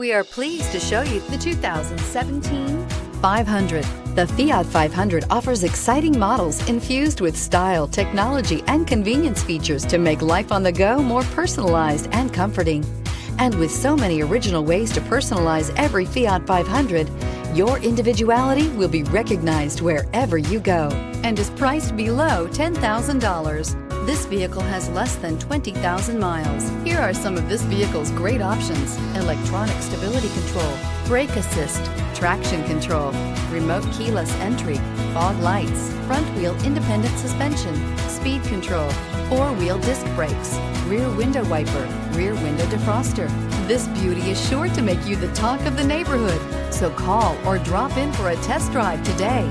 We are pleased to show you the 2017 500. The Fiat 500 offers exciting models infused with style, technology, and convenience features to make life on the go more personalized and comforting. And with so many original ways to personalize every Fiat 500, your individuality will be recognized wherever you go and is priced below $10,000. This vehicle has less than 20,000 miles. Here are some of this vehicle's great options: electronic stability control, brake assist, traction control, remote keyless entry, fog lights, front wheel independent suspension, speed control, four-wheel disc brakes, rear window wiper, rear window defroster. This beauty is sure to make you the talk of the neighborhood. So call or drop in for a test drive today.